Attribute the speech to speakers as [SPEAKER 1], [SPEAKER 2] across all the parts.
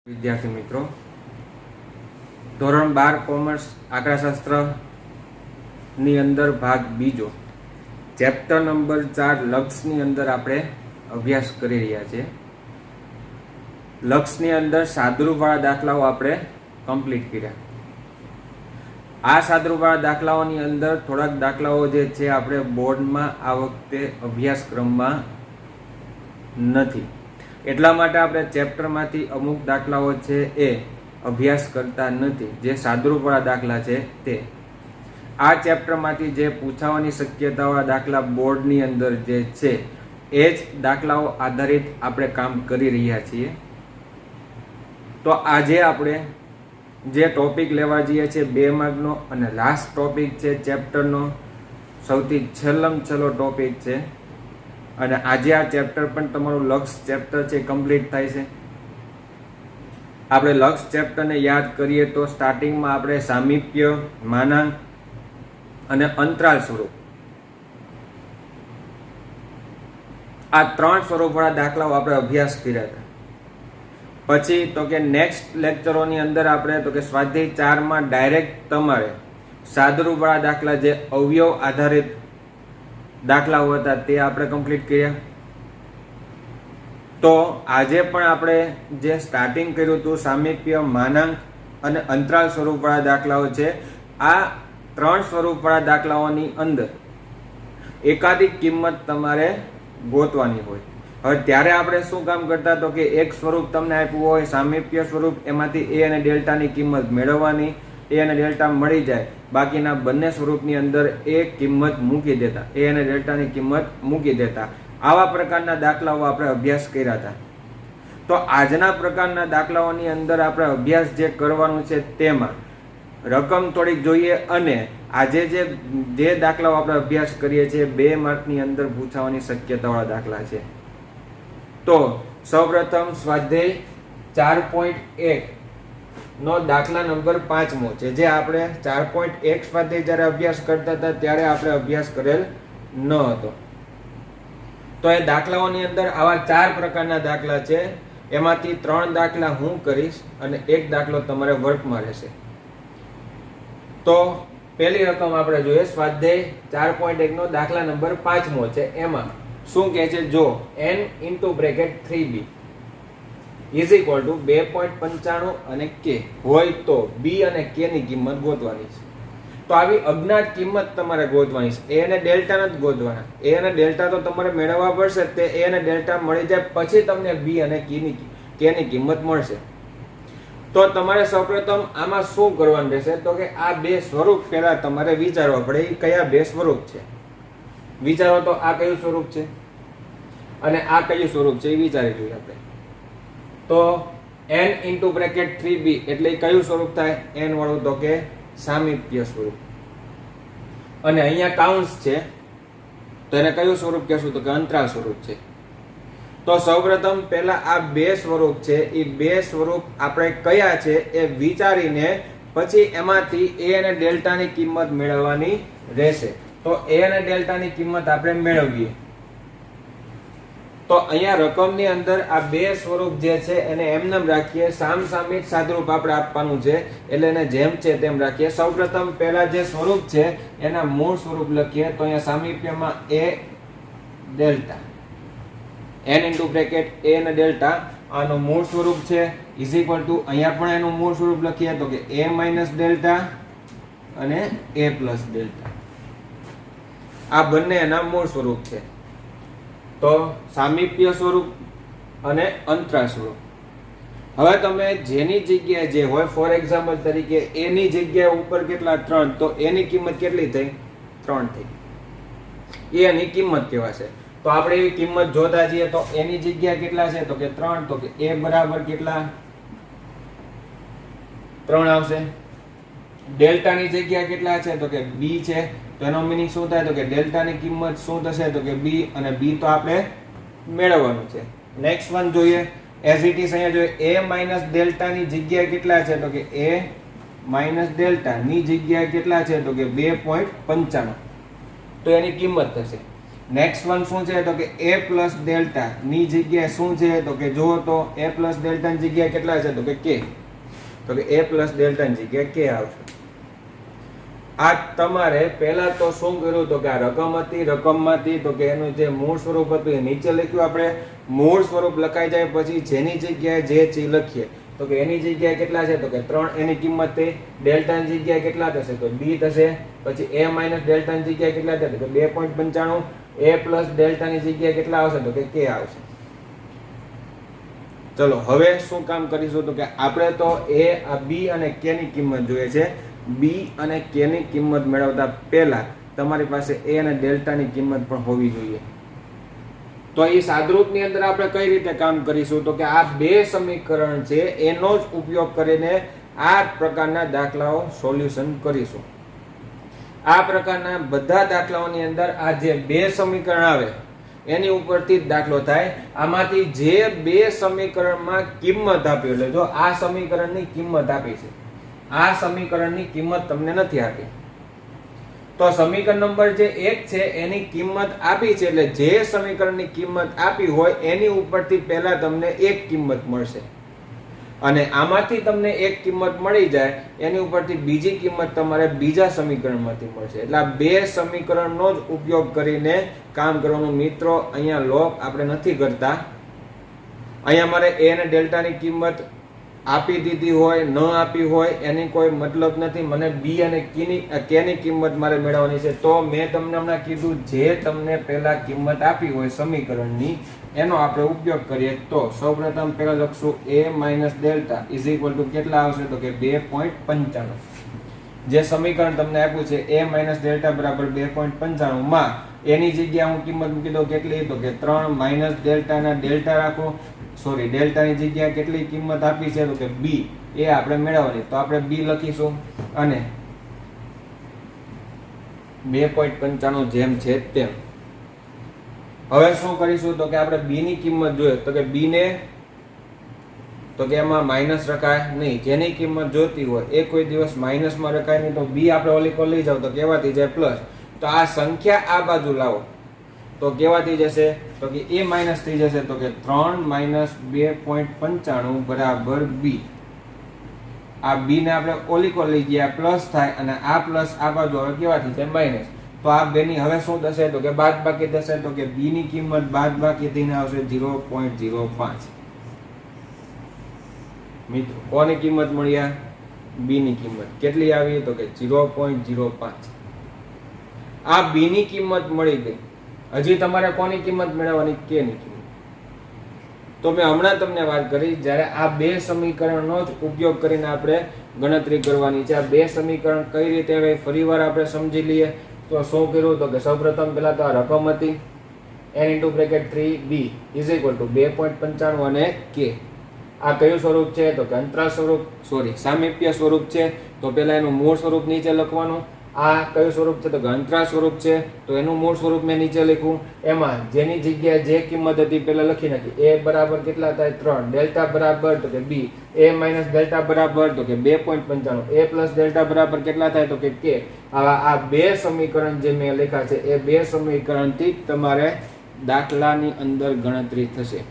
[SPEAKER 1] વિદ્યાર્થી મિત્રો, ધોરણ 12 કોમર્સ આંકડાશાસ્ત્ર ની અંદર ભાગ બીજો ચેપ્ટર નંબર 4 લક્ષની અંદર આપણે અભ્યાસ કરી રહ્યા છીએ. લક્ષની અંદર સાદરૂપવાળા દાખલાઓ આપણે કમ્પ્લીટ કર્યા. આ સાદરૂપવાળા દાખલાઓની અંદર થોડાક દાખલાઓ જે છે આપણે બોર્ડમાં આ વખતે અભ્યાસક્રમમાં નથી, એટલા માટે આપણે ચેપ્ટરમાંથી અમુક દાખલાઓ છે એ અભ્યાસ કરતા નથી. જે સાદરૂપવાળા દાખલા છે તે આ ચેપ્ટરમાંથી જે પૂછાવાની શક્યતાવાળા દાખલા બોર્ડની અંદર જે છે એ જ દાખલાઓ આધારિત આપણે કામ કરી રહ્યા છીએ. તો આજે આપણે જે ટોપિક લેવા જઈએ છીએ 2 માર્કનો અને લાસ્ટ ટોપિક છે ચેપ્ટરનો, સૌથી છેલ્લો ટોપિક છે. અને આજે આ ચેપ્ટર પણ તમારું લક્ષ ચેપ્ટર છે કમ્પ્લીટ થાય છે. આપણે લક્ષ ચેપ્ટરને યાદ કરીએ તો સ્ટાર્ટિંગમાં આપણે સામીપ્ય, માનાંક અને અંતરાલ સ્વરૂપ આ 3 સ્વરૂપવાળા દાખલાઓ આપણે અભ્યાસ કર્યા હતા. પછી તો કે નેક્સ્ટ લેક્ચરોની અંદર આપણે તો કે સ્વાધ્યાય 4 માં ડાયરેક્ટ તમારે સાદરૂપવાળા દાખલા જે અવયવ આધારિત દાખલાઓ હતા તે આપણે કમ્પ્લીટ કર્યા. તો આજે પણ આપણે જે સ્ટાર્ટિંગ કર્યું હતું સામીપ્ય, માનાંક અને અંતરાલ સ્વરૂપવાળા દાખલાઓ છે. આ 3 સ્વરૂપવાળા દાખલાઓની અંદર એકાધિક કિંમત તમારે ગોતવાની હોય. હવે ત્યારે આપણે શું કામ કરતા તો કે એક સ્વરૂપ તમને આપ્યું હોય સામીપ્ય સ્વરૂપ, એમાંથી એ અને ડેલ્ટાની કિંમત મેળવવાની. એ અને ડેલ્ટા મળી જાય, બાકીના બંને સ્વરૂપની અંદર એ કિંમત મૂકી દેતા, એ અને ડેલ્ટાની કિંમત મૂકી દેતા. આવા પ્રકારના દાખલાઓ આપણે અભ્યાસ કર્યા હતા. તો આજના પ્રકારના દાખલાઓની અંદર આપણે અભ્યાસ જે કરવાનું છે તેમાં રકમ થોડીક જોઈએ અને આજે જે દાખલાઓ આપણે અભ્યાસ કરીએ છીએ 2 માર્કની અંદર પૂછાવાની શક્યતાવાળા દાખલા છે. તો સૌપ્રથમ સ્વાધ્યાય 4.1 નો દાખલા નંબર 5મો છે, જે આપણે 4.1 સ્વાધ્યાય જ્યારે અભ્યાસ કરતા હતા ત્યારે આપણે અભ્યાસ કરેલ ન હતો. તો એ દાખલાઓની અંદર આવા 4 પ્રકારના દાખલા છે. એમાંથી 3 દાખલા હું કરીશ અને 1 દાખલો તમારે વર્કમાં રહેશે. તો પહેલી રકમ આપણે જોઈએ સ્વાધ્યાય 4.1 નો દાખલા નંબર 5મો છે. એમાં શું કહે છે, જો n × bracket 3b is equal to 2.95 અને k હોય તો b અને k ની કિંમત ગોતવાની છે. તો આવી અજ્ઞાત કિંમત તમારે ગોતવાની છે. એ અને ડેલ્ટા નથી ગોતવાના. એ અને ડેલ્ટા તો તમારે મેળવવા પડશે. તે એ અને ડેલ્ટા મળી જાય પછી તમને b અને k ની કિંમત મળશે. તો તમારે સૌપ્રથમ આમાં શું કરવાનું રહેશે તો કે આ 2 સ્વરૂપ પહેલા તમારે વિચારવા પડે. એ કયા 2 સ્વરૂપ છે વિચારો. તો આ કયું સ્વરૂપ છે અને આ કયું સ્વરૂપ છે એ વિચારી જોઈએ આપણે. તો n × બ્રેકેટ 3b એટલે કયું સ્વરૂપ થાય? n વાળું તો કે સામીપ્ય સ્વરૂપ. અને અહીંયા કાઉન્સ છે તો એને કયું સ્વરૂપ કહેશું તો કે અંતરાલ સ્વરૂપ છે. તો સૌપ્રથમ પહેલા આ 2 સ્વરૂપ છે એ 2 સ્વરૂપ આપણે કયા છે એ વિચારીને પછી એમાંથી એ અને ડેલ્ટાની કિંમત મેળવવાની રહેશે. તો એ અને ડેલ્ટાની કિંમત આપણે મેળવીએ. તો અહીંયા રકમની અંદર આ 2 સ્વરૂપ જે છે એને એમને રાખીએ. સામસામે સાદરૂપ આપણે આપવાનું છે એટલે એને જેમ છે તેમ રાખીએ. સૌપ્રથમ પહેલા જે સ્વરૂપ છે એના મૂળ સ્વરૂપ લખીએ. તો અહીંયા સામીપ્યમાં a delta n × bracket a અને ડેલ્ટા આનું મૂળ સ્વરૂપ છે ઇઝ ઇક્વલ ટુ અહીંયા પણ એનું મૂળ સ્વરૂપ લખીએ તો કે a - ડેલ્ટા અને a + ડેલ્ટા. આ બંને એના મૂળ સ્વરૂપ છે. તો સામીપ્ય સ્વરૂપ અને અંતરાલ સ્વરૂપ. હવે તમે જેની જગ્યાએ જે હોય, ફોર એક્ઝામ્પલ તરીકે a ની જગ્યાએ ઉપર કેટલા 3, તો a ની કિંમત કેટલી થઈ? 3 થઈ. a ની કિંમત કહેવાશે. તો આપણે એવી કિંમત જોતા છીએ. તો a ની જગ્યા કેટલા છે તો કે 3. તો કે a બરાબર કેટલા? 3 આવશે. ડેલ્ટા ની જગ્યા કેટલા છે તો કે b છે. તો એનો મીનિંગ શું થાય તો કે ડેલ્ટાની કિંમત શું થશે તો કે b, અને b તો આપણે મેળવવાનું છે. નેક્સ્ટ વન જોઈએ એઝ ઇટ ઇઝ. અહીંયા જોઈએ a - ડેલ્ટા ની જગ્યાએ કેટલા છે તો કે a - ડેલ્ટા ની જગ્યાએ કેટલા છે તો કે 2.95. તો એની કિંમત થશે. નેક્સ્ટ વન શું છે તો કે a પ્લસ ડેલ્ટા ની જગ્યાએ શું છે તો કે જુઓ તો a પ્લસ ડેલ્ટા ની જગ્યાએ કેટલા છે તો કે k, તો કે a પ્લસ ડેલ્ટા ની જગ્યાએ k આવશે. આ તમારે પહેલા તો શું કર્યું તો કે આ રકમ હતી, રકમમાંથી તો કે એનું જે મૂળ સ્વરૂપ હતું એ નીચે લખ્યું. આપણે મૂળ સ્વરૂપ લખાઈ જાય પછી જેની જગ્યાએ જે ચી લખીએ તો કે એની જગ્યાએ કેટલા છે તો કે 3 એની કિંમત થઈ, ડેલ્ટા ની જગ્યાએ કેટલા થશે તો b થશે, પછી a માઈનસ ડેલ્ટા ની જગ્યાએ કેટલા થશે તો કે 2.95, a પ્લસ ડેલ્ટા ની જગ્યાએ કેટલા આવશે તો કે k આવશે. ચલો હવે શું કામ કરીશું તો કે આપણે તો a, b અને k ની કિંમત જોઈએ છે. b અને k ની કિંમત મેળવતા પહેલા તમારી પાસે a અને ડેલ્ટા ની કિંમત પણ હોવી જોઈએ. તો એ સાદરૂપની અંદર આપણે કઈ રીતે કામ કરીશું તો કે આ બે સમીકરણ છે એનો જ ઉપયોગ કરીને આ પ્રકારના દાખલાઓ સોલ્યુશન કરીશું. આ પ્રકારના બધા દાખલાઓની અંદર આ જે બે સમીકરણ આવે એની ઉપરથી જ દાખલો થાય. આમાંથી જે બે સમીકરણમાં કિંમત આપી, એટલે જો આ સમીકરણની કિંમત આપી છે, આ સમીકરણની કિંમત તમને નથી આપી, તો સમીકરણ નંબર જે 1 છે એની કિંમત આપી છે, એટલે જે સમીકરણની કિંમત આપી હોય એની ઉપરથી પહેલા તમને એક કિંમત મળશે અને આમાંથી તમને એક કિંમત મળી જાય એની ઉપરથી બીજી કિંમત તમારે બીજા સમીકરણમાંથી મળશે. એટલે આ બે સમીકરણનો જ ઉપયોગ કરીને કામ કરવાનું. મિત્રો અહીંયા લોક આપણે નથી કરતા. અહીંયા મારે a અને ડેલ્ટાની કિંમત આપી દીધી હોય ન આપી હોય એની કોઈ મતલબ નથી. મને b અને k ની કિંમત મારે મેળવવાની છે. તો મેં તમને હમણાં કીધું જે તમને પહેલા કિંમત આપી હોય સમીકરણની એનો આપણે ઉપયોગ કરીએ. તો સૌપ્રથમ પહેલા લખશું a minus delta is equal to કેટલા આવશે તો કે 2.95. જે સમીકરણ તમને આપ્યું છે a માઇનસ ડેલ્ટા બરાબર 2.95 માં એની જગ્યાએ હું કિંમત મૂકી દઉં કેટલી તો કે 3 માઇનસ ડેલ્ટા ના ડેલ્ટા રાખો, સોરી ડેલ્ટાની જગ્યાએ કેટલી કિંમત આપી છે તો કે b, એ આપણે મેળવવાની. તો આપણે b લખીશું અને 2.95 જેમ છે તેમ. હવે શું કરીશું તો કે આપણે b ની કિંમત જોઈએ તો કે b ને તો કે એમાં માઇનસ રખાય નહીં. જેની કિંમત જોતી હોય એ કોઈ દિવસ માઇનસમાં રખાય નહીં. તો b આપણે ઓલી પર લઈ જાવ તો કેવા થઈ જાય પ્લસ. તો આ સંખ્યા આ બાજુ લાવો તો કેવા થઈ જશે તો કે a માઇનસ થઈ જશે તો કે 3 માઇનસ 2.95 બરાબર b. આ b ને આપણે ઓલી પર લઈ ગયા પ્લસ થાય અને આ પ્લસ આ બાજુ હવે કેવા થઈ જાય માઇનસ. તો આ બેની હવે શું થશે તો કે બાદબાકી થશે. તો કે b ની કિંમત બાદબાકી થઈને આવશે 0.05. મિત્રો કોની કિંમત મળી? આ b ની કિંમત કેટલી આવી તો કે 0.05. આ b ની કિંમત મળી ગઈ. હજી તમારે કોની કિંમત મેળવવાની? k ની કિંમત. તો મેં હમણાં તમને વાત કરી જ્યારે આ બે સમીકરણનો જ ઉપયોગ કરીને આપણે ગણતરી કરવાની છે. આ બે સમીકરણ કઈ રીતે આવે ફરીવાર આપણે સમજી લઈએ. તો શું કર્યું તો કે સૌપ્રથમ પહેલા તો આ રકમ હતી n * 3b = 2.95 અને k. આ કયું સ્વરૂપ છે તો કે અંતરાલ સ્વરૂપ, સોરી સામીપ્ય સ્વરૂપ છે. તો પહેલા એનું મૂળ સ્વરૂપ નીચે લખવાનું. આ કયું સ્વરૂપ છે તો કે અંતરાલ સ્વરૂપ છે. તો એનું મૂળ સ્વરૂપ મેં નીચે લખ્યું. એમાં જેની જગ્યાએ જે કિંમત હતી પહેલા લખી નાખી. a બરાબર કેટલા થાય 3, ડેલ્ટા બરાબર તો કે b, a માઇનસ ડેલ્ટા બરાબર તો કે 2.95, a પ્લસ ડેલ્ટા બરાબર કેટલા થાય તો કે k. આ બે સમીકરણ જે મેં લખ્યા છે એ બે સમીકરણથી જ તમારે દાખલાની અંદર ગણતરી થશે.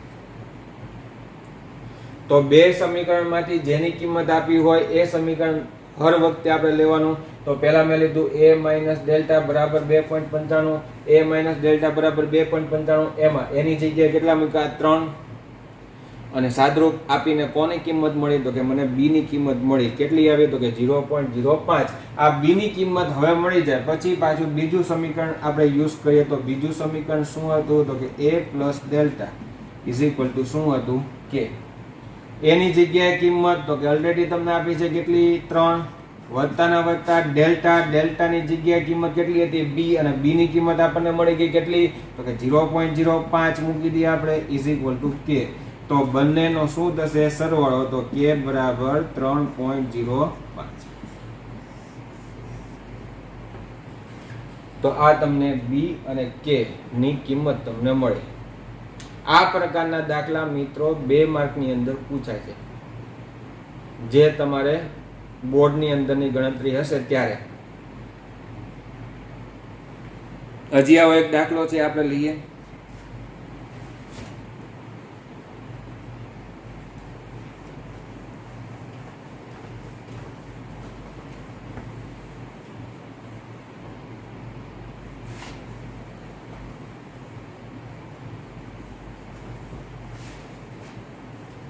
[SPEAKER 1] તો બે સમીકરણમાંથી જેની કિંમત આપી હોય એ સમીકરણ હર વખતે આપણે લેવાનું. તો પહેલા મેં લીધું a માઇનસ ડેલ્ટા બરાબર 2.95, a માઇનસ ડેલ્ટા બરાબર 2.95. એમાં એની જગ્યાએ કેટલા મૂક્યા 3 અને સાદરૂપ આપીને કોની કિંમત મળી તો કે મને b ની કિંમત મળી. કેટલી આવી તો કે 0.05. આ b ની કિંમત હવે મળી જાય પછી પાછું બીજું સમીકરણ આપણે યુઝ કરીએ. તો બીજું સમીકરણ શું હતું તો કે a plus delta is equal to શું હતું k. એની જગ્યાએ કિંમત તો કે ઓલરેડી તમને આપી છે કેટલી 3 વત્તાના વત્તા ડેલ્ટા, ડેલ્ટાની જગ્યાએ કિંમત કેટલી હતી b અને b ની કિંમત આપણને મળી ગઈ કેટલી તો કે 0.05 મૂકી દઈએ આપણે ઇઝ ઇક્વલ ટુ k. તો બંનેનો શું થશે સરવાળો તો k બરાબર 3.05. તો આ તમને b અને k ની કિંમત તમને મળે. આ પ્રકારના દાખલા મિત્રો 2 માર્કની અંદર પૂછાય છે. જે તમારે બોર્ડની અંદરની ગણતરી હશે ત્યારે. હજી આવો એક દાખલો છે, આપણે લઈએ.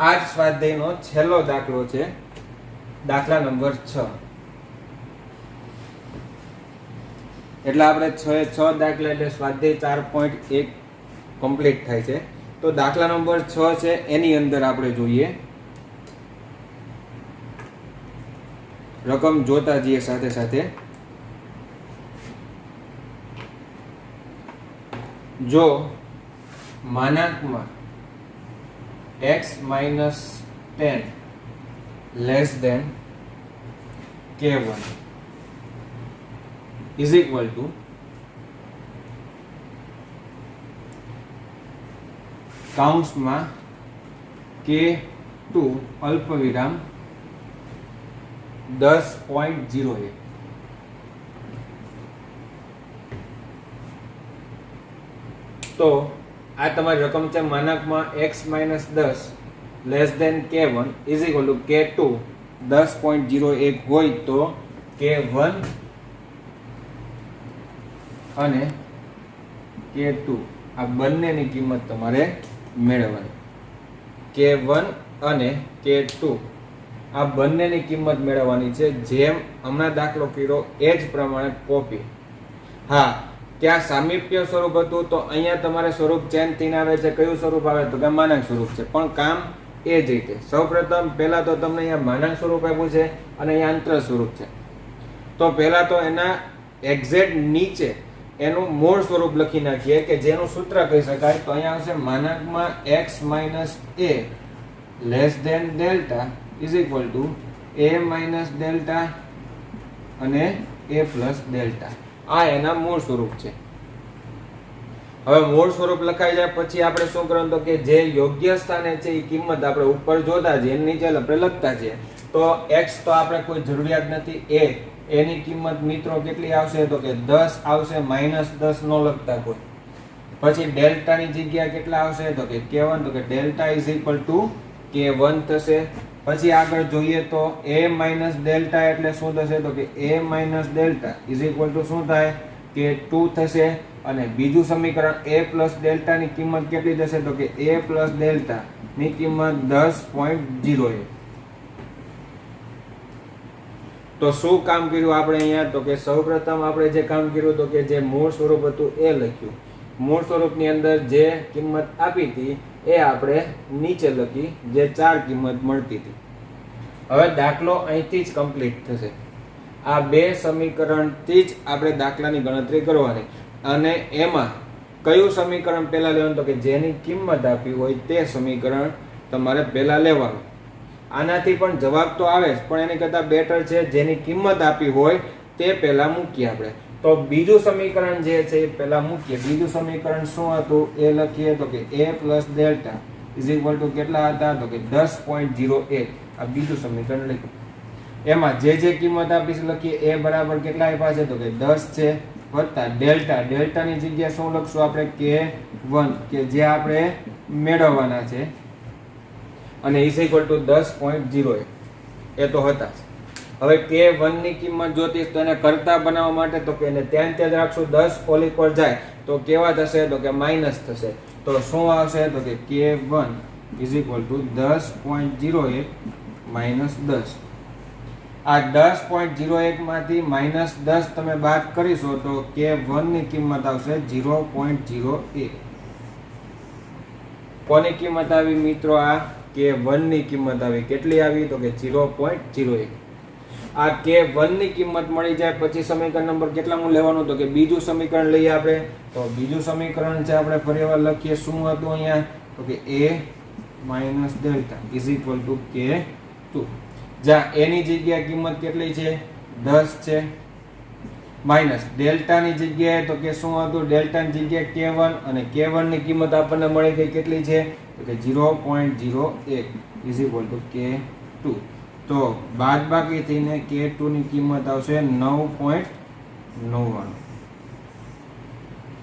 [SPEAKER 1] આ જ સ્વાધ્યાયનો છેલ્લો દાખલો છે, દાખલા નંબર 6. એટલે આપણે 6 દાખલા એટલે સ્વાધ્યાય 4.1 કમ્પ્લીટ થાય છે. તો દાખલા નંબર 6 છે, એની અંદર આપણે જોઈએ, રકમ જોતા જઈએ સાથે સાથે. જો માનાંકમાં x minus 10 less than k1 is equal to કાઉન્સમાં k2 અલ્પવિરામ 10.01. તો આ તમારી રકમ છે, માનાંકમાં x minus 10 less than k1 is equal to k2 10.01 હોય તો k1 અને k2 આ બંનેની કિંમત તમારે મેળવવાની. k1 અને k2 આ બંનેની કિંમત મેળવવાની છે, જેમ હમણાં દાખલો કર્યો એ જ પ્રમાણે કોપી. હા, ત્યાં સામીપ્ય સ્વરૂપ હતું તો અહીંયા તમારે સ્વરૂપ ચેન્જ થઈને આવે છે. કયું સ્વરૂપ આવે તો કે માનાંક સ્વરૂપ છે, પણ કામ એ જ રીતે. સૌપ્રથમ પહેલા તો તમને અહીંયા માનાંક સ્વરૂપ આપ્યું છે અને અહીંયા અંતર સ્વરૂપ છે. તો પહેલા તો એના એક્ઝેક્ટ નીચે એનું મૂળ સ્વરૂપ લખી નાખીએ કે જેનું સૂત્ર કહી શકાય. તો અહીંયા આવશે માનાંકમાં x minus a less than delta is equal to a minus delta અને a plus delta. આ એના મૂળ સ્વરૂપ છે. હવે મૂળ સ્વરૂપ લખાઈ જાય પછી આપણે શું કરવાનું તો કે જે યોગ્ય સ્થાને છે એ કિંમત આપણે ઉપર જોતા જઈએ, નીચે આપણે લખતા જઈએ. તો x તો આપણે કોઈ જરૂરિયાત નથી. એની કિંમત મિત્રો કેટલી આવશે તો કે 10 આવશે, -10 નો લખતા કોઈ. પછી ડેલ્ટા ની જગ્યા કેટલા આવશે તો કે k1, તો કે delta is equal to k1 થશે. પછી આગળ જોઈએ તો a minus delta એટલે શું થશે તો કે a minus delta is equal to શું થાય કે 2 થશે. અને બીજું સમીકરણ a plus delta ની કિંમત કેટલી થશે તો કે a plus delta ની કિંમત 10.01. તો શું કામ કર્યું આપણે અહીંયા તો કે સૌપ્રથમ આપણે જે કામ કર્યું તો કે જે મૂળ સ્વરૂપ હતું એ લખ્યું. મૂળ સ્વરૂપની અંદર જે કિંમત આપી હતી એ આપણે નીચે લખી, જે 4 કિંમત મળતી હતી. હવે દાખલો અહીંથી જ કમ્પ્લીટ થશે. આ બે સમીકરણથી જ આપણે દાખલાની ગણતરી કરવાની. અને એમાં કયું સમીકરણ પહેલા લેવાનું તો કે જેની કિંમત આપી હોય તે સમીકરણ તમારે પહેલા લેવાનું. આનાથી પણ જવાબ તો આવે જ, પણ એની કરતાં બેટર છે જેની કિંમત આપી હોય તે પહેલા મૂકીએ આપણે. તો બીજું સમીકરણ જે છે એ પહેલા મૂકીએ. બીજું સમીકરણ શું હતું એ લખીએ તો કે a plus delta is equal to કેટલા હતા તો કે 10.01. આ બીજું સમીકરણ લખ્યું. એમાં જે કિંમત આપી લખીએ a બરાબર કેટલા આપ્યા છે તો કે 10 છે, વત્તા ડેલ્ટા. ડેલ્ટાની જગ્યાએ શું લખશું આપણે k1 કે જે આપણે મેળવવાના છે, અને is equal to 10.01 એ તો હતા. હવે k1 ની કિંમત જોતી તો એને કરતા બનાવવા માટે તો કે એને ત્યાં જ રાખશું. 10 ઓલી પર જાય તો કેવા થશે તો કે માઇનસ થશે. તો શું આવશે તો કે k1 is equal to 10.01 minus 10. આ 10.01 માંથી -10 તમે બાદ કરીશો તો k1 ની કિંમત આવશે 0.01. કોની કિંમત આવી મિત્રો? આ k1 ની કિંમત આવી. કેટલી આવી તો કે 0.01. આ k1 ની કિંમત મળી જાય પછી સમીકરણ નંબર કેટલામું લેવાનું તો કે બીજું સમીકરણ લઈએ આપણે. તો બીજું સમીકરણ છે આપણે ફરીવાર લખીએ. શું હતું અહીંયા તો કે a minus delta is equal to k2. જ્યાં a ની જગ્યાએ કિંમત કેટલી છે 10 છે, માઇનસ ડેલ્ટા ની જગ્યાએ તો કે શું હતું ડેલ્ટા ની જગ્યાએ k1, અને k1 ની કિંમત આપણને મળી ગઈ કેટલી છે તો કે 0.01 is equal to k2. તો બાદબાકી થઈને k2 ની કિંમત આવશે 9.99.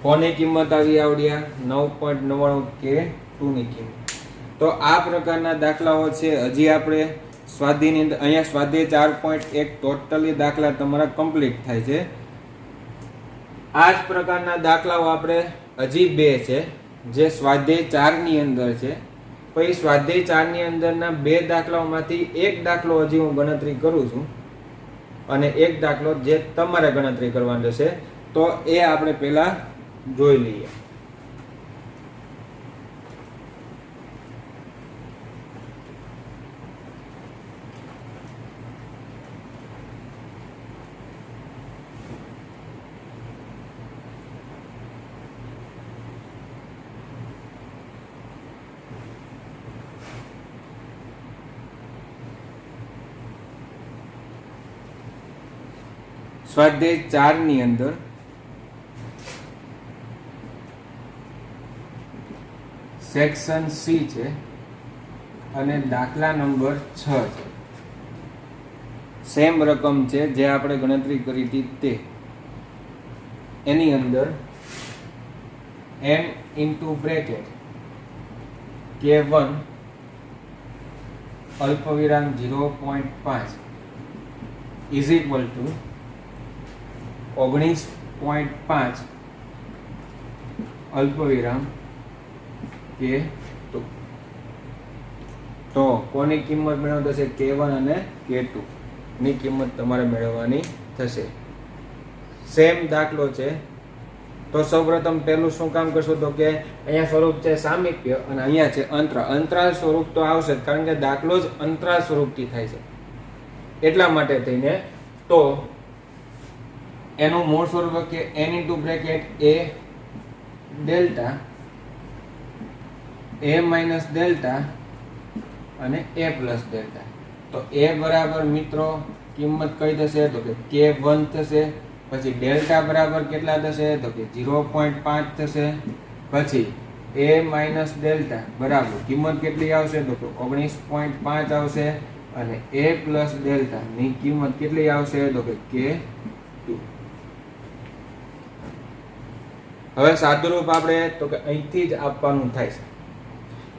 [SPEAKER 1] કોની કિંમત આવી આવડ્યા 9.99 K2 ની કિંમત. તો આ પ્રકારના દાખલાઓ છે. હજી આપણે સ્વાધ્યાયની અંદર અહીંયા સ્વાધ્યાય 4.1 ટોટલી દાખલા તમારા કમ્પ્લીટ થાય છે. આ જ પ્રકારના દાખલાઓ આપણે હજી બે છે જે સ્વાધ્યાય 4 ની અંદર છે. પછી સ્વાધ્યાય 4 ની અંદરના બે દાખલાઓમાંથી એક દાખલો હજી હું ગણતરી કરું છું અને એક દાખલો જે તમારે ગણતરી કરવાનો રહેશે. તો એ આપણે પહેલા જોઈ લઈએ. સ્વાધ્યાય 4 ની અંદર સેક્શન સી છે અને દાખલા નંબર 6 છે. સેમ રકમ છે જે આપણે ગણતરી કરી હતી તે. એની અંદર n ઇન્ટુ બ્રેકેટ K1 અલ્પવિરામ 0.5 ઇઝ ઇક્વલ ટુ 19.5 અલ્પવિરામ K2. તો કોની કિંમત મેળવવાની થશે? K1 અને K2 ની કિંમત તમારે મેળવવાની થશે. સેમ દાખલો છે. તો સૌપ્રથમ પહેલું શું કામ કરશું તો કે અહીંયા સ્વરૂપ છે સામીપ્ય અને અહીંયા છે અંતરાલ. અંતરાલ સ્વરૂપ તો આવશે જ કારણ કે દાખલો જ અંતરાલ સ્વરૂપથી થાય છે એટલા માટે થઈને. તો એનું મૂળ સ્વરૂપ કે n into bracket a delta a minus delta અને a પ્લસ ડેલ્ટા. તો a બરાબર મિત્રો કિંમત કઈ થશે તો કે K1 થશે. પછી ડેલ્ટા બરાબર કેટલા થશે તો કે 0.5 થશે. પછી a માઇનસ ડેલ્ટા બરાબર કિંમત કેટલી આવશે તો કે 19.5 આવશે અને a પ્લસ ડેલ્ટા ની કિંમત કેટલી આવશે તો કે K2. હવે સાદુરૂપ આપણે તો કે અહીંથી જ આપવાનું થાય છે.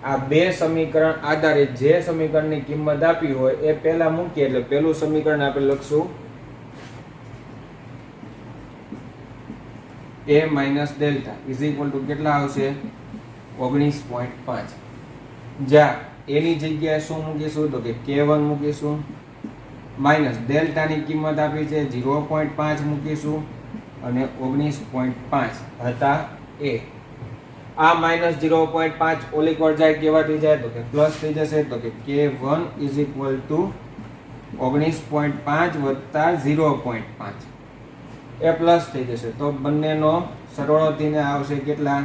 [SPEAKER 1] આ બે સમીકરણ આધારિત જે સમીકરણની કિંમત આપી હોય એ પહેલા મૂકીએ એટલે પહેલું સમીકરણ આપણે લખશું a minus delta is equal to કેટલા આવશે 19.5. જ્યાં એની જગ્યાએ શું મૂકીશું તો કે K1 મૂકીશું માઇનસ ડેલ્ટાની કિંમત આપી છે 0.5 મૂકીશું અને 19.5 હતા એ. આ માઇનસ 0.5 ઓલી કોર જાય કેવા થઈ જાય તો કે પ્લસ થઈ જશે. તો કે K1 ઇઝ ઇક્વલ ટુ 19.5 વત્તા 0.5 એ પ્લસ થઈ જશે. તો બંનેનો સરવાળો થઈને આવશે કેટલા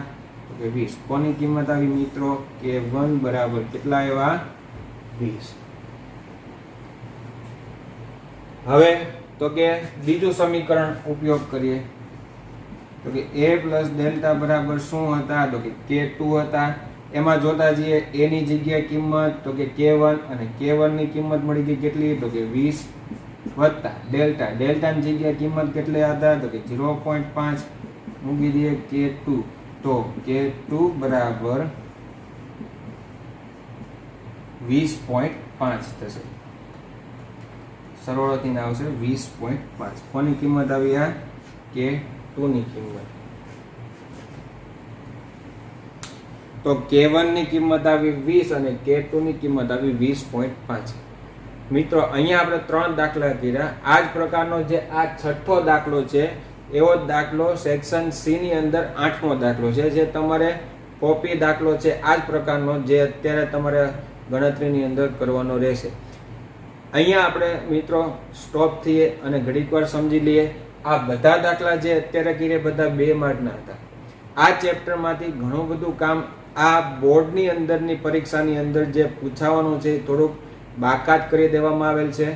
[SPEAKER 1] તો કે 20. કોની કિંમત આવી મિત્રો K1 બરાબર કેટલા આવ્યા 20. હવે તો કે બીજું સમીકરણ ઉપયોગ કરીએ તો કે a પ્લસ ડેલ્ટા બરાબર શું હતા તો કે K2 હતા. એમાં જોતા જઈએ a ની જગ્યાએ કિંમત તો કે K1 અને K1 ની કિંમત મળી ગઈ કેટલી તો કે 20 વત્તા ડેલ્ટા ની જગ્યાએ કિંમત કેટલી હતા તો કે 0.5 મૂકી દઈએ K2. તો K2 બરાબર 20.5 થશે. સરવાળોથી આવશે 20.5. કોની કિંમત આવી આ K2 ની કિંમત. તો K1 ની કિંમત આવી 20 અને K2 ની કિંમત આવી 20.5. મિત્રો અહીંયા આપણે 3 દાખલા કર્યા. આ જ પ્રકારનો જે આ છઠ્ઠો દાખલો છે એવો જ દાખલો સેક્શન સી ની અંદર 8મો દાખલો છે જે તમારે કોપી દાખલો છે આ જ પ્રકારનો જે અત્યારે તમારે ગણતરીની અંદર કરવાનો રહેશે. અહીંયા આપણે મિત્રો સ્ટોપ થઈએ અને ઘડીક વાર સમજી લઈએ. આ બધા દાખલા જે અત્યારે કરીએ બધા 2 માર્કના હતા. આ ચેપ્ટરમાંથી ઘણું બધું કામ આ બોર્ડની અંદરની પરીક્ષાની અંદર જે પૂછાવાનું છે થોડુંક બાકાત કરી દેવામાં આવેલ છે.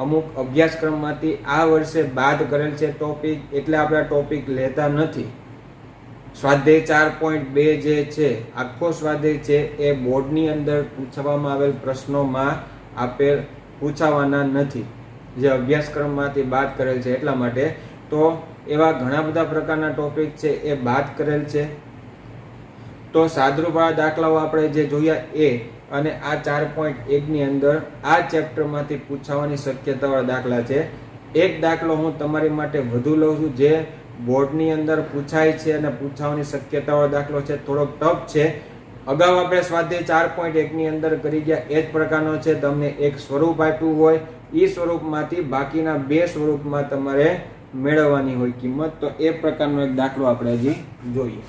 [SPEAKER 1] અમુક અભ્યાસક્રમમાંથી આ વર્ષે બાદ કરેલ છે ટોપિક એટલે આપણે ટોપિક લેતા નથી. સ્વાધ્યાય 4.2 જે છે આખો સ્વાધ્યાય છે એ બોર્ડની અંદર પૂછવામાં આવેલ પ્રશ્નોમાં આપેલ પૂછાવાના નથી જે અભ્યાસક્રમમાંથી બાદ કરેલ છે એટલા માટે. તો એવા ઘણા બધા પ્રકારના ટોપિક છે એ બાદ કરેલ છે. તો સાદરૂપવાળા દાખલાઓ આપણે જે જોયા એ અને આ 4.1 ની અંદર આ ચેપ્ટરમાંથી પૂછાવાની શક્યતાવાળા દાખલા છે. એક દાખલો હું તમારી માટે વધુ લઉં છું જે બોર્ડની અંદર પૂછાય છે અને પૂછાવાની શક્યતાવાળો દાખલો છે, થોડોક ટફ છે. અગાઉ આપણે સ્વાધ્યાય 4.1 ની અંદર કરી ગયા એ જ પ્રકારનો છે. તમને એક સ્વરૂપ આપ્યું હોય, એ સ્વરૂપમાંથી બાકીના 2 સ્વરૂપમાં તમારે મેળવવાની હોય કિંમત. તો એ પ્રકારનો એક દાખલો આપણે હજી જોઈએ.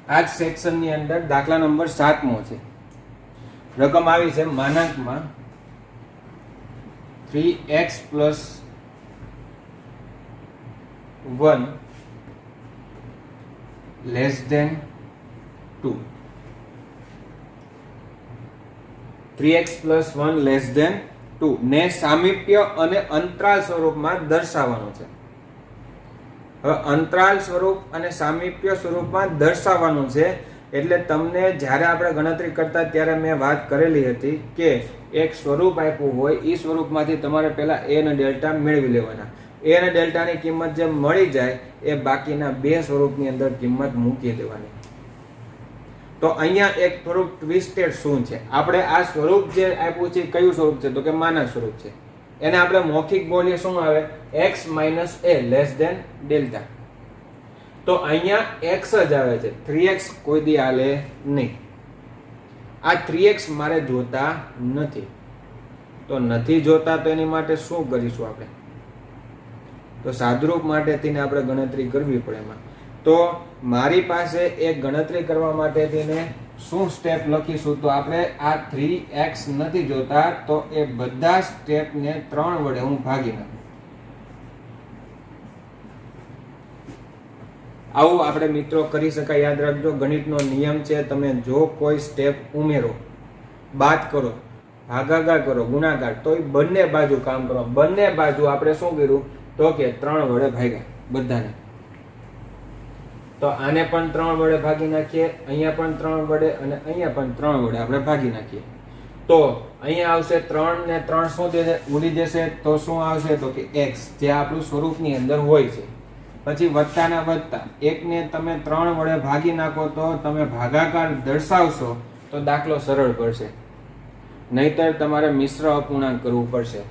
[SPEAKER 1] આ જ સેક્શનની અંદર દાખલા નંબર 7મો છે. રકમ આવી છે માનાંકમાં 3x + 1 <2. 3x + 1 <2 ને સામીપ્ય અને અંતરાલ સ્વરૂપમાં દર્શાવવાનું છે. હવે અંતરાલ સ્વરૂપ અને સામીપ્ય સ્વરૂપમાં દર્શાવવાનું છે એટલે તમને જ્યારે આપણે ગણતરી કરતા ત્યારે મેં વાત કરેલી હતી કે એક સ્વરૂપ આપ્યું હોય એ સ્વરૂપમાંથી તમારે પહેલા a અને ડેલ્ટા મેળવી લેવાના. a અને ડેલ્ટાની કિંમત જે મળી જાય એ બાકીના 2 સ્વરૂપની અંદર કિંમત મૂકી દેવાની. તો અહીંયા એક થોડુંક ટ્વિસ્ટેડ શું છે, આપણે આ સ્વરૂપ જે આપ્યું છે કયું સ્વરૂપ છે તો કે માનાંક સ્વરૂપ છે. એને આપણે મૌખિક બોલીએ શું આવે, x - a delta. તો અહીંયા x જ આવે છે, 3x કોઈ દી આલે નહીં. આ 3x મારે જોતા નથી. તો નથી જોતા તો એની માટે શું કરીશું આપણે, તો સાદરૂપ માટે થઈને આપણે ગણતરી કરવી પડે એમાં. તો મારી પાસે એક ગણતરી કરવા માટે થઈને શું સ્ટેપ લખીશું, તો આપણે આ 3x નથી જોતા તો એ બધા સ્ટેપને 3 વડે હું ભાગી નાખું. આવું આપણે મિત્રો કરી શકાય. યાદ રાખજો, ગણિતનો નિયમ છે. તમે જો કોઈ સ્ટેપ ઉમેરો, બાદ કરો, ભાગાકાર કરો, ગુણાકાર, તો એ બંને બાજુ કામ કરો. બંને બાજુ આપણે શું કર્યું તો કે 3 વડે ભાગ્યા બધાને. તો આને પણ 3 વડે ભાગી નાખીએ, અહીંયા પણ 3 વડે અને અહીંયા પણ 3 વડે આપણે ભાગી નાખીએ. તો અહીંયા આવશે 3 ને 3 શું ઉડી જશે, તો શું આવશે તો કે x, જે આપણું સ્વરૂપની અંદર હોય છે. પછી વત્તાના વત્તા, 1 ને તમે 3 વડે ભાગી નાખો તો તમે ભાગાકાર દર્શાવશો તો દાખલો સરળ પડશે, નહીતર તમારે મિશ્ર અપૂર્ણાંક કરવું પડશે.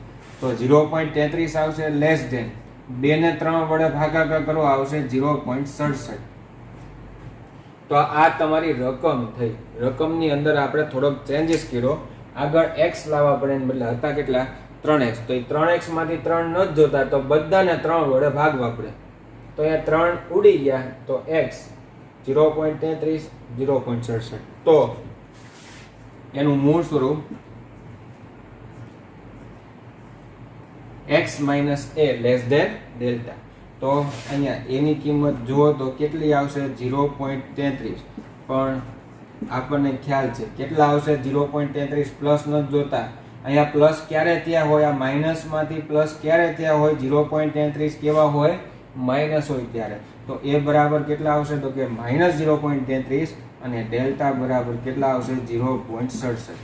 [SPEAKER 1] તો 0.33 આવશે લેસ ધેન 2 ને 3 વડે ભાગાકાર કરો આવશે 0.67. તો આ તમારી રકમ થઈ. રકમની અંદર આપણે થોડોક ચેન્જીસ કર્યો. આગળ x લાવવા પડે ને બદલે હતા કેટલા 3x. તો એ 3x માંથી 3 ન જ જોતા તો બધાને 3 વડે ભાગવા પડે. તો અહીંયા 3 ઉડી ગયા તો x 0.33 0.67. તો એનું મૂળ સ્વરૂપ x - a delta. તો અહીંયા એની કિંમત જુઓ તો કેટલી આવશે 0.33. પણ આપણને ખ્યાલ છે કેટલા આવશે 0.33 પ્લસ ન જોતા. અહીંયા પ્લસ ક્યારે ત્યાં હોય, આ માઇનસ માંથી પ્લસ ક્યારે ત્યાં હોય, 0.33 કેવા હોય માઇનસ હોય ત્યારે. તો એ બરાબર કેટલા આવશે તો કે -0.33 અને ડેલ્ટા બરાબર કેટલા આવશે 0.67.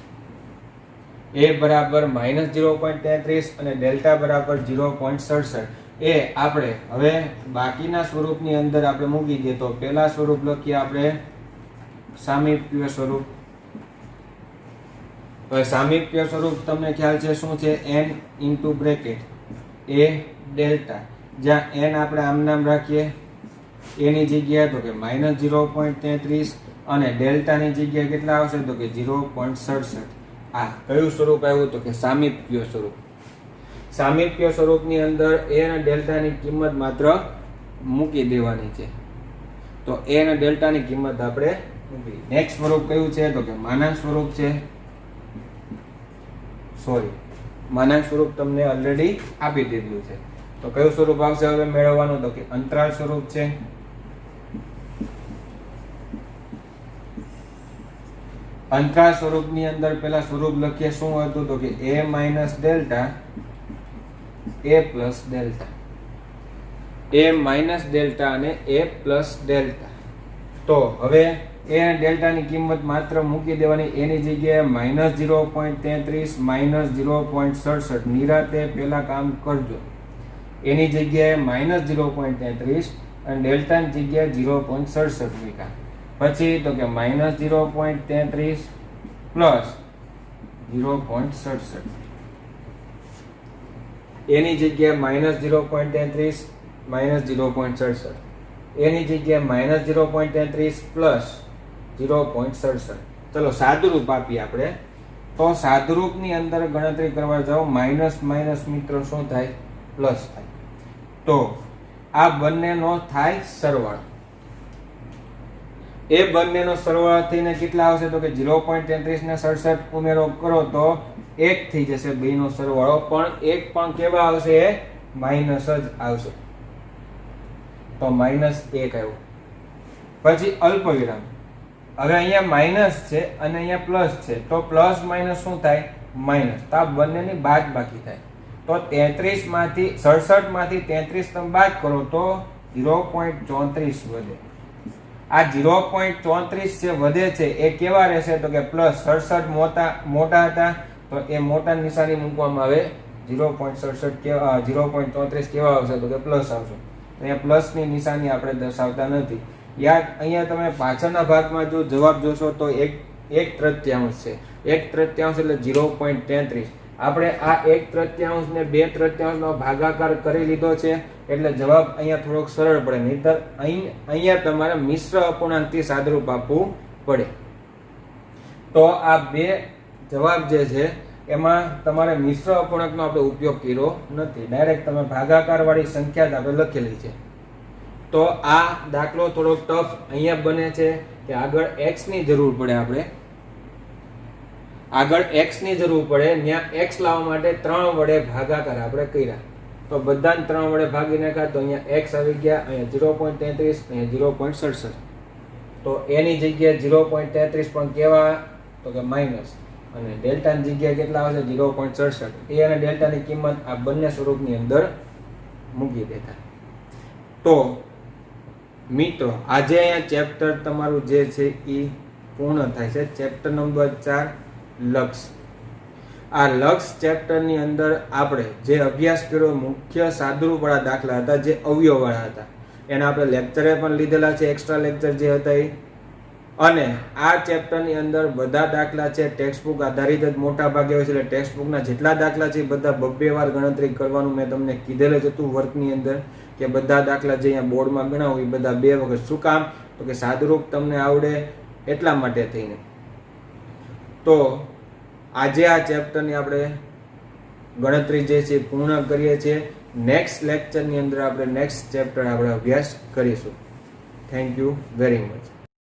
[SPEAKER 1] એ બરાબર -0.33 અને ડેલ્ટા બરાબર 0.67. એ આપણે હવે બાકીના સ્વરૂપની અંદર આપણે મૂકી દઈએ. તો પહેલા સ્વરૂપ લખીએ આપણે સામીપ્ય સ્વરૂપ. હવે સામીપ્ય સ્વરૂપ તમને ખ્યાલ છે શું છે, n into bracket a delta, જ્યાં n આપણે આમ નામ રાખીએ, એની જગ્યાએ તો કે -0.33 અને ડેલ્ટાની જગ્યાએ કેટલા આવશે તો કે 0.67. આ કયું સ્વરૂપ આવ્યું તો કે સામીપ્ય સ્વરૂપ. સામીપ્ય સ્વરૂપની અંદર a અને ડેલ્ટાની કિંમત માત્ર મૂકી દેવાની છે. તો a અને ડેલ્ટાની કિંમત આપણે મૂકી. નેક્સ્ટ સ્વરૂપ કયું છે તો કે માનાંક સ્વરૂપ છે. માનાંક સ્વરૂપ તમને ઓલરેડી આપી દીધું છે. તો કયું સ્વરૂપ આવશે હવે મેળવવાનું તો કે અંતરાલ સ્વરૂપ છે. અંતરાલ સ્વરૂપની અંદર પેલા સ્વરૂપ લખીએ શું હતું તો કે a minus delta a plus delta, a minus delta અને a પ્લસ ડેલ્ટા. તો હવે a અને ડેલ્ટાની કિંમત માત્ર મૂકી દેવાની, એની જગ્યાએ -0.33 -0.67 નિરાતે પેલા કામ કરજો. એની જગ્યાએ -0.33 અને ડેલ્ટાની જગ્યાએ 0.67 મૂક્યા. પછી તો કે -0.33 પ્લસ 0.67, એની જગ્યાએ -0.33 -0.67, એની જગ્યાએ -0.33 પ્લસ 0.67. ચલો સાદુરૂપ આપીએ આપણે. તો સાદુરૂપની અંદર ગણતરી કરવા જાઓ, માઇનસ માઇનસ મિત્રો શું થાય? પ્લસ થાય. તો આ બંનેનો થાય સરવાળો. એ બંનેનો સરવાળો થઈને કેટલા આવશે તો કે 0.33 ને 67 ઉમેરો કરો તો 1 થઈ જશે બેનો સરવાળો, પણ 1 પણ કેવા આવશે? માઇનસ જ આવશે. તો -1 આવ્યું. પછી અલ્પ વિરામ. હવે અહીંયા માઇનસ છે અને અહીંયા પ્લસ છે, તો પ્લસ માઇનસ શું થાય? માઇનસ. તો આ બંનેની બાદબાકી થાય. તો 33 માંથી 67 માંથી 33 તમે બાદ કરો તો 0.34 વધે. આ 0.34 જે વધે છે એ કેવા રહેશે તો કે પ્લસ. 67 મોટા હતા તો એ મોટા નિશાની મૂકવામાં આવે. 0.67 કેવા 0.34 કેવા આવશે તો કે પ્લસ આવશે. અહીંયા પ્લસ ની નિશાની આપણે દર્શાવતા નથી. યાદ અહીંયા તમે પાછળના ભાગમાં જો જવાબ જોશો તો 1/3 છે. 1/3 એટલે 0.33. આપણે આ 1/3 ને 2/3 નો ભાગાકાર કરી લીધો છે એટલે જવાબ અહીંયા થોડોક સરળ પડે. નહીતર અહીંયા તમારે મિશ્ર અપૂર્ણાંકથી સાદુરૂપ આપવું પડે. તો આ બે જવાબ જે છે એમાં તમારે મિશ્ર અપૂર્ણાંકનો આપણે ઉપયોગ કર્યો નથી. ડાયરેક્ટ તમે ભાગાકાર વાળી સંખ્યા જ આપણે લખેલી છે. તો આ દાખલો થોડોક ટફ અહીંયા બને છે કે આગળ x ની જરૂર પડે. આગળ x ની જરૂર પડે. ત્યાં x લાવવા માટે 3 વડે ભાગાકાર આપણે કર્યા. તો બધાને 3 વડે ભાગી નાખ્યા તો અહીંયા x આવી ગયા, અહીંયા 0.33, અહીંયા 0.67. તો એની જગ્યાએ 0.33 પણ કેવા તો કે માઇનસ, અને ડેલ્ટાની જગ્યાએ કેટલા આવશે? 0.67. એ અને ડેલ્ટાની કિંમત આ બંને સ્વરૂપની અંદર મૂકી દેતા. તો મિત્રો આજે અહીંયા ચેપ્ટર તમારું જે છે એ પૂર્ણ થાય છે. ચેપ્ટર નંબર 4 લક્ષ. આ લક્ષ ચેપ્ટરની અંદર આપણે જે અભ્યાસ કર્યો મુખ્ય સાદુરૂપવાળા દાખલા હતા, જે અવયવવાળા હતા. એના આપણે લેક્ચરે પણ લીધેલા છે, એક્સ્ટ્રા લેક્ચર જે હતા એ. અને આ ચેપ્ટરની અંદર બધા દાખલા છે ટેક્સ્ટબુક આધારિત જ મોટા ભાગે હોય છે. એટલે ટેક્સ્ટબુકના જેટલા દાખલા છે એ બધા 2 વાર ગણતરી કરવાનું મેં તમને કીધેલું જ હતું વર્કની અંદર, કે બધા દાખલા જે અહીંયા બોર્ડમાં ગણાવું એ બધા 2 વખત. શું કામ તો કે સાદુરૂપ તમને આવડે એટલા માટે થઈને. તો આજે આ ચેપ્ટરની આપણે ગણતરી જે છે પૂર્ણ કરીએ છીએ. નેક્સ્ટ લેક્ચરની અંદર આપણે નેક્સ્ટ ચેપ્ટર આપણે અભ્યાસ કરીશું. Thank you very much.